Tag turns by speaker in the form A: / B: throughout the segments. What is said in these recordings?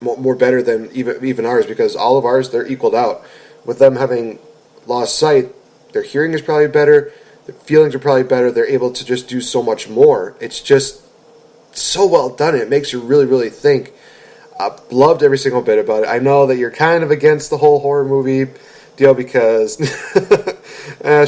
A: more better than even ours, because all of ours, they're equaled out. With them having lost sight, their hearing is probably better, their feelings are probably better, they're able to just do so much more. It's just so well done. It makes you really, really think. I loved every single bit about it. I know that you're kind of against the whole horror movie deal because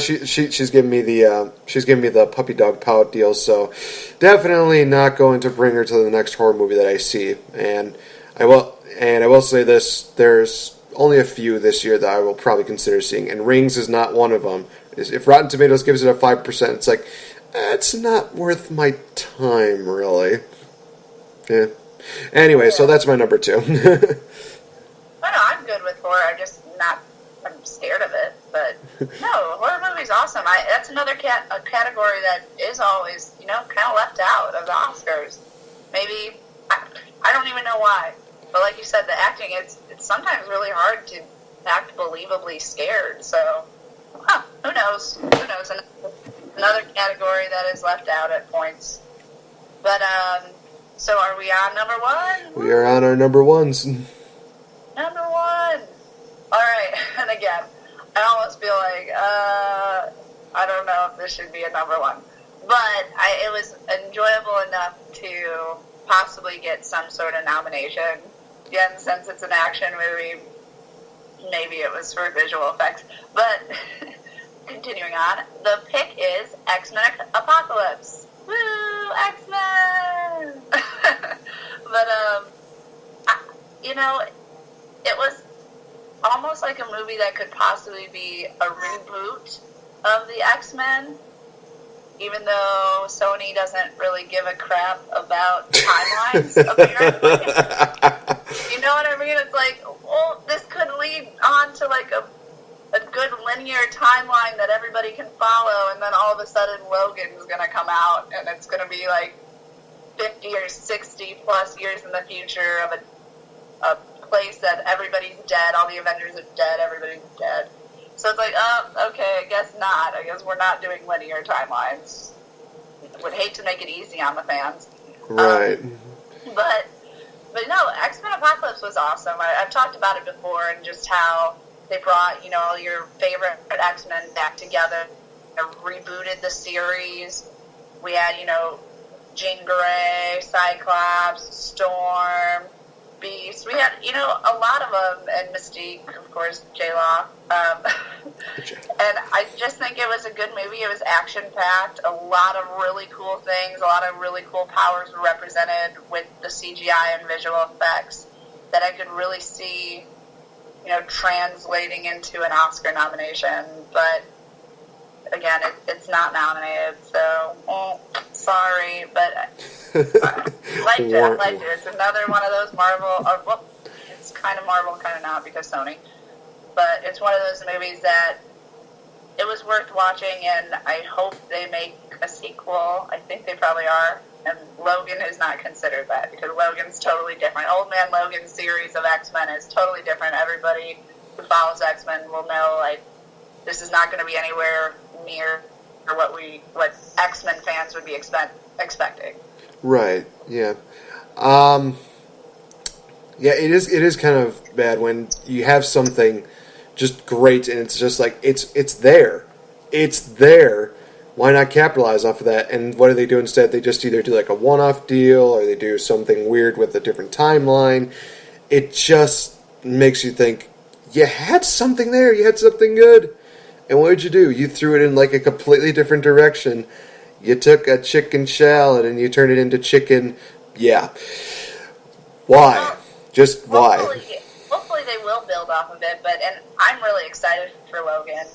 A: she's giving me the puppy dog pout deal. So definitely not going to bring her to the next horror movie that I see. And I will say this: there's only a few this year that I will probably consider seeing, and Rings is not one of them. If Rotten Tomatoes gives it a 5%, it's like it's not worth my time, really. Yeah. Anyway, so that's my number 2.
B: I'm good with horror. I'm scared of it. But no, horror movie's awesome. That's another category that is always, kind of left out of the Oscars. Maybe, I don't even know why. But like you said, the acting, it's sometimes really hard to act believably scared. So, who knows? Another category that is left out at points. But, so are we on number 1?
A: We are on our number 1s.
B: Number 1. All right. And again, I almost feel like, I don't know if this should be a number 1. But it was enjoyable enough to possibly get some sort of nomination. Again, since it's an action movie, maybe it was for visual effects. But continuing on, the pick is X-Men Apocalypse. Woo, X-Men! But, it was almost like a movie that could possibly be a reboot of the X-Men, even though Sony doesn't really give a crap about timelines, apparently. You know what I mean? It's like, well, this could lead on to, like, a good linear timeline that everybody can follow, and then all of a sudden Logan's going to come out, and it's going to be, like, 50 or 60 plus years in the future of a place that everybody's dead, all the Avengers are dead, everybody's dead. So it's like, okay, I guess not. I guess we're not doing linear timelines. Would hate to make it easy on the fans.
A: Right.
B: But no, X-Men Apocalypse was awesome. I've talked about it before, and just how they brought, all your favorite X-Men back together, rebooted the series. We had, Jean Grey, Cyclops, Storm, Beast. We had, a lot of them, and Mystique, of course, J-Law. And I just think it was a good movie. It was action-packed, a lot of really cool things, a lot of really cool powers were represented with the CGI and visual effects that I could really see, translating into an Oscar nomination. But again, it's not nominated, so sorry, but I liked it. It's another one of those Marvel, it's kind of Marvel, kind of not, because Sony, but it's one of those movies that it was worth watching, and I hope they make a sequel. I think they probably are, and Logan is not considered that, because Logan's totally different. Old Man Logan's series of X-Men is totally different. Everybody who follows X-Men will know, like, this is not going to be anywhere near what X-Men fans would be expecting.
A: Right. Yeah. Yeah. It is kind of bad when you have something just great and it's just like it's there. Why not capitalize off of that? And what do they do instead? They just either do like a one-off deal or they do something weird with a different timeline. It just makes you think, you had something there. You had something good. And what did you do? You threw it in like a completely different direction. You took a chicken shallot and you turned it into chicken. Yeah. Why?
B: Well,
A: just why?
B: Hopefully they will build off of it. And I'm really excited for Logan.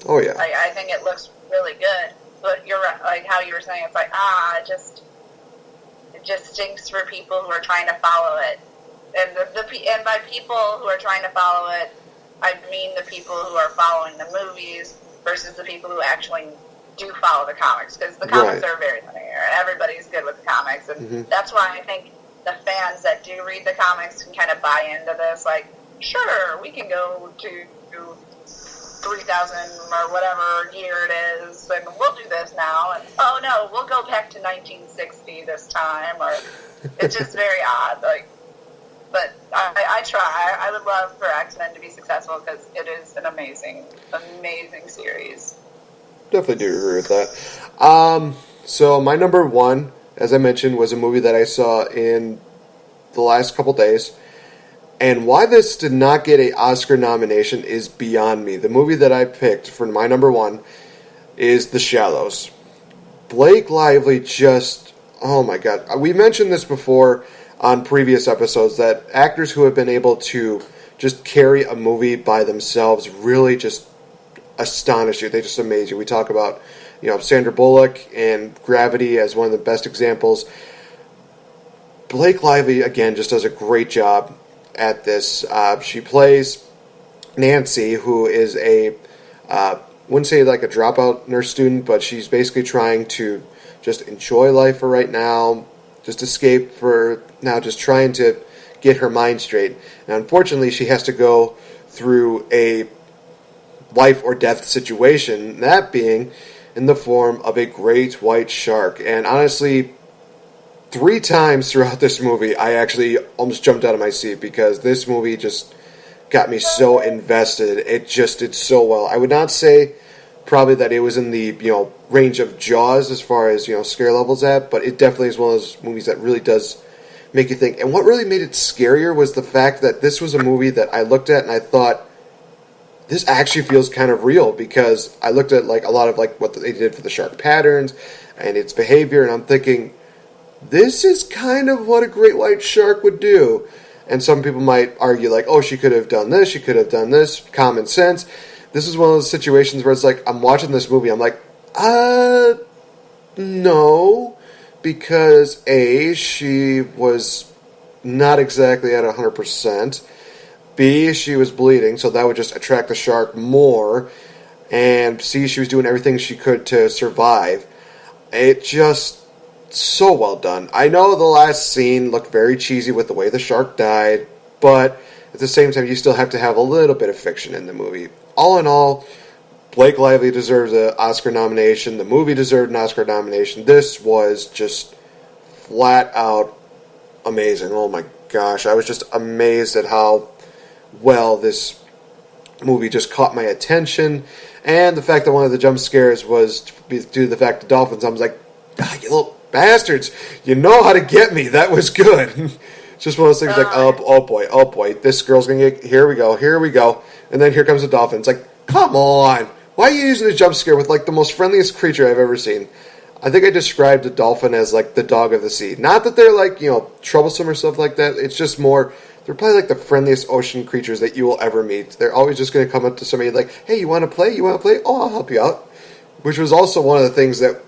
A: Oh yeah.
B: I think it looks really good. But you're right, like how you were saying, it's like it just stinks for people who are trying to follow it. And and by people who are trying to follow it, I mean the people who are following the movies versus the people who actually do follow the comics, because the comics are very linear, and everybody's good with the comics, and that's why I think the fans that do read the comics can kind of buy into this, like, sure, we can go to 3000 or whatever year it is, and we'll do this now, and oh no, we'll go back to 1960 this time, or it's just very odd, like, but I try. I would love for X-Men to be successful because it is an amazing, amazing series.
A: Definitely do agree with that. So my number one, as I mentioned, was a movie that I saw in the last couple days. And why this did not get an Oscar nomination is beyond me. The movie that I picked for my number one is The Shallows. Blake Lively just, oh my God. We mentioned this before on previous episodes, that actors who have been able to just carry a movie by themselves really just astonish you. They just amaze you. We talk about, Sandra Bullock and Gravity as one of the best examples. Blake Lively, again, just does a great job at this. She plays Nancy, who is wouldn't say like a dropout nurse student, but she's basically trying to just enjoy life for right now, just escape for now, just trying to get her mind straight. And unfortunately, she has to go through a life or death situation, that being in the form of a great white shark. And honestly, 3 times throughout this movie, I actually almost jumped out of my seat because this movie just got me so invested. It just did so well. I would not say probably that it was in the range of Jaws as far as scare levels at, but it definitely is one of those movies that really does make you think. And what really made it scarier was the fact that this was a movie that I looked at and I thought, this actually feels kind of real, because I looked at like a lot of like what they did for the shark patterns and its behavior, and I'm thinking, this is kind of what a great white shark would do. And some people might argue like, oh, she could have done this, she could have done this, common sense. This is one of those situations where it's like, I'm watching this movie, I'm like, no, because A, she was not exactly at 100%. B, she was bleeding, so that would just attract the shark more. And C, she was doing everything she could to survive. It just, so well done. I know the last scene looked very cheesy with the way the shark died, but at the same time, you still have to have a little bit of fiction in the movie. All in all, Blake Lively deserves an Oscar nomination. The movie deserved an Oscar nomination. This was just flat out amazing. Oh my gosh, I was just amazed at how well this movie just caught my attention. And the fact that one of the jump scares was due to the fact of dolphins, I was like, ah, you little bastards, you know how to get me. That was good. Just one of those things like, oh boy, this girl's going to get, here we go. And then here comes the dolphin. It's like, come on. Why are you using a jump scare with like the most friendliest creature I've ever seen? I think I described the dolphin as like the dog of the sea. Not that they're like, troublesome or stuff like that. It's just more, they're probably like the friendliest ocean creatures that you will ever meet. They're always just going to come up to somebody like, hey, you want to play? Oh, I'll help you out. Which was also one of the things that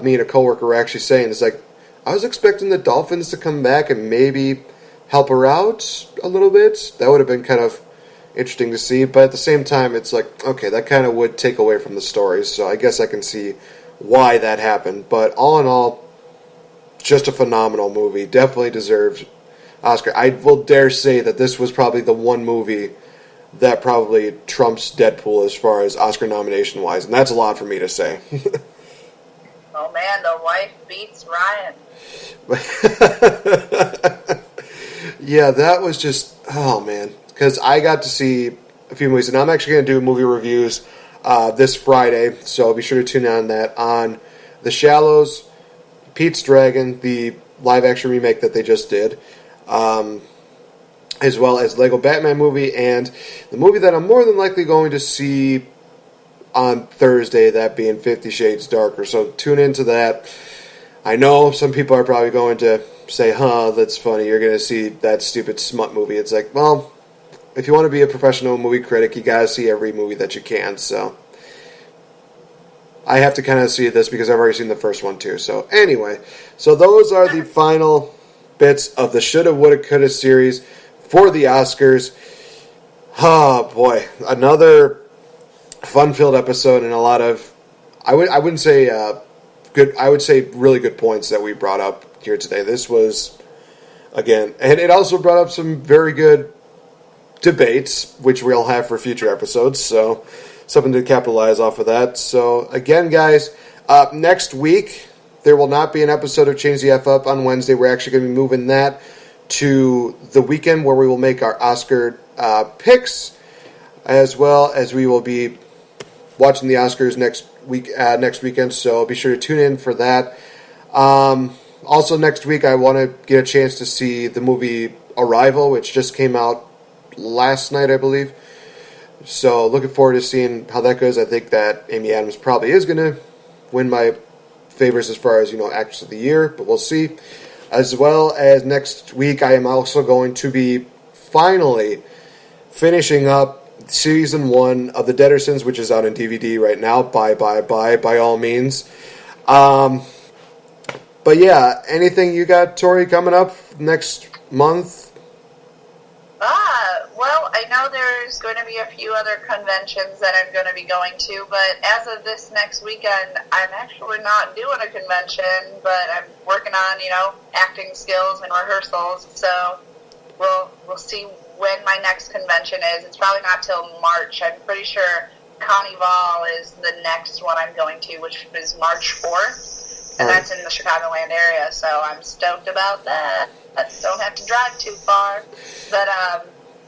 A: me and a coworker were actually saying. It's like, I was expecting the dolphins to come back and maybe help her out a little bit. That would have been kind of interesting to see. But at the same time, it's like, okay, that kind of would take away from the story. So I guess I can see why that happened. But all in all, just a phenomenal movie. Definitely deserves Oscar. I will dare say that this was probably the one movie that probably trumps Deadpool as far as Oscar nomination wise, and that's a lot for me to say.
B: Oh man, the wife beats Ryan.
A: Yeah, that was just, oh man, because I got to see a few movies, and I'm actually going to do movie reviews this Friday, so be sure to tune in on that, on The Shallows, Pete's Dragon, the live action remake that they just did, as well as Lego Batman movie, and the movie that I'm more than likely going to see on Thursday, that being 50 Shades Darker. So tune into that. I know some people are probably going to say, that's funny, you're going to see that stupid smut movie. It's like, well, if you want to be a professional movie critic, you got to see every movie that you can. So I have to kind of see this because I've already seen the first one too. So anyway, so those are the final bits of the Shoulda, Woulda, Coulda series for the Oscars. Oh boy, another fun-filled episode and a lot of, I wouldn't say good. I would say really good points that we brought up here today. This was, again, and it also brought up some very good debates, which we'll have for future episodes. So something to capitalize off of that. So again, guys, next week there will not be an episode of Change the F Up on Wednesday. We're actually going to be moving that to the weekend where we will make our Oscar picks, as well as we will be watching the Oscars next weekend. So be sure to tune in for that. Also, next week I want to get a chance to see the movie Arrival, which just came out last night, I believe. So looking forward to seeing how that goes. I think that Amy Adams probably is going to win my favorites as far as, actress of the year, but we'll see. As well as next week, I am also going to be finally finishing up Season 1 of The Deadersons, which is out on DVD right now. By all means. But yeah, anything you got, Tori, coming up next month?
B: Well, I know there's going to be a few other conventions that I'm going to be going to, but as of this next weekend, I'm actually not doing a convention, but I'm working on, acting skills and rehearsals, so we'll see when my next convention is. It's probably not till March. I'm pretty sure Carnival is the next one I'm going to, which is March 4th, and that's in the Chicagoland area, so I'm stoked about that. I don't have to drive too far, but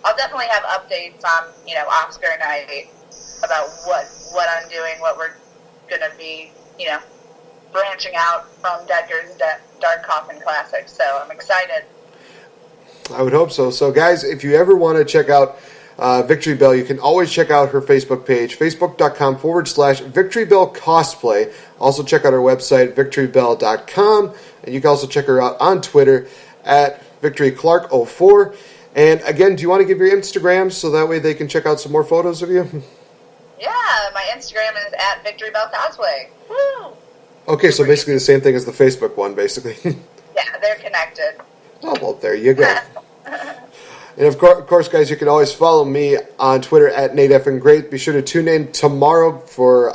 B: I'll definitely have updates on, Oscar night about what I'm doing, what we're going to be, branching out from Deckard's Dark Coffin Classic. So I'm excited.
A: I would hope so. So, guys, if you ever want to check out VicTori Belle, you can always check out her Facebook page, facebook.com/VicTori Belle Cosplay. Also, check out her website, VicToriBelle.com. And you can also check her out on Twitter at VicToriClark04. And again, do you want to give your Instagram so that way they can check out some more photos of you?
B: Yeah, my Instagram is at VicTori Belle Cosplay. Woo!
A: Okay, so basically the same thing as the Facebook one, basically.
B: Yeah, they're connected.
A: Oh, well, there you go. And of course, guys, you can always follow me on Twitter at NateFNGreat. Be sure to tune in tomorrow for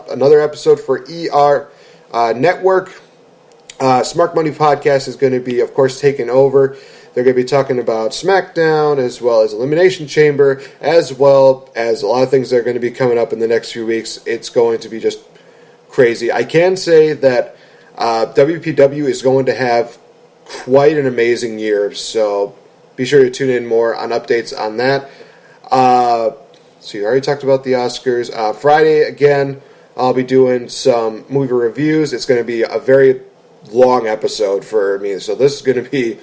A: another episode for ER Network. Smart Money Podcast is going to be, of course, taking over. They're going to be talking about SmackDown as well as Elimination Chamber, as well as a lot of things that are going to be coming up in the next few weeks. It's going to be just crazy. I can say that WPW is going to have quite an amazing year, so be sure to tune in more on updates on that. So you already talked about the Oscars. Friday, again, I'll be doing some movie reviews. It's going to be a very long episode for me, so this is going to be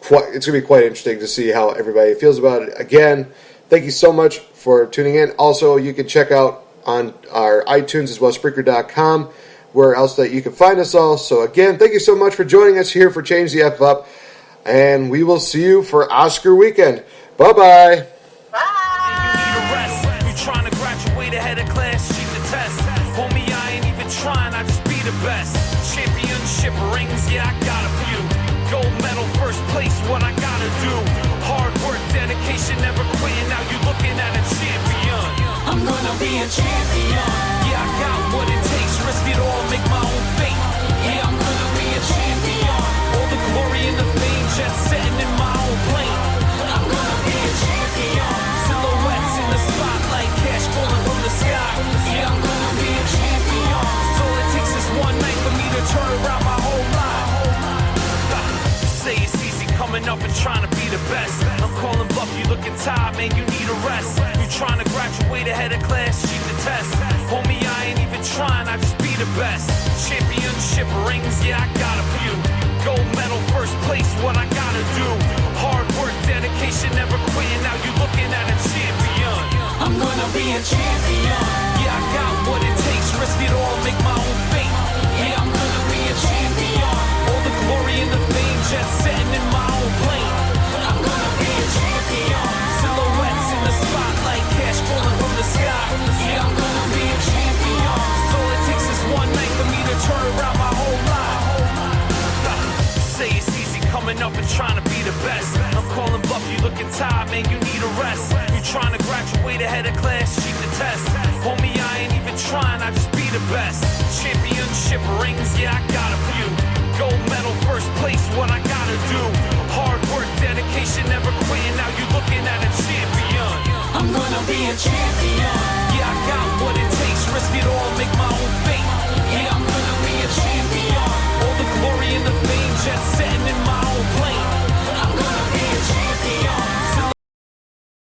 A: quite interesting to see how everybody feels about it. Again, thank you so much for tuning in. Also, you can check out on our iTunes as well as Spreaker.com, where else that you can find us all. So again, thank you so much for joining us here for Change the F Up, and we will see you for Oscar weekend. Bye-bye.
B: Bye.
C: You trying to graduate ahead of class, cheat the test. Homie, I ain't even trying, I just be the best. Championship rings, yeah, I got a few. Gold medal, first place, what I gotta do. Hard work, dedication, never quitting. Now you looking at a champion. I'm gonna be a champion. Yeah, I got what it takes, risk it all, make my own fate. Yeah, I'm gonna be a champion. All the glory and the fame, jet setting in my own plane. I'm gonna be a champion. Silhouettes in the spotlight, cash falling from the sky. Yeah, I'm gonna be a champion. So all it takes is one night for me to turn around my whole life. Say it's easy coming up and trying to be the best. I'm calling bluff, you looking tired, man, you need a rest. You trying to graduate ahead of class, cheat the test. Homie, I ain't even trying, I just be the best. Championship rings, yeah, I got a few. Gold medal, first place, what I gotta do. Hard work, dedication, never quitting. Now you looking at a champion. I'm gonna be a champion. Yeah, I got what it takes, risk it all, make my own fate. Yeah, I'm gonna be a champion. All the glory and the fame, jet setting in my own plane. I'm gonna be a champion. Silhouettes in the spotlight, cash falling from the sky. Yeah, I'm gonna be a champion. So all it takes is one night for me to turn around my whole life. Say it's easy coming up and trying to be the best. I'm calling bluff, you looking tired, man, you need a rest. You trying to graduate ahead of class, cheat the test. Homie, I ain't even trying, I just be the best. Championship rings, yeah, I got a few. Gold medal, first place, what I gotta do. Hard work, dedication, never quitting. Now you looking at a champion. I'm gonna be a champion. Yeah, I got what it takes, risk it all, make my own fate. Yeah, I'm gonna be a champion.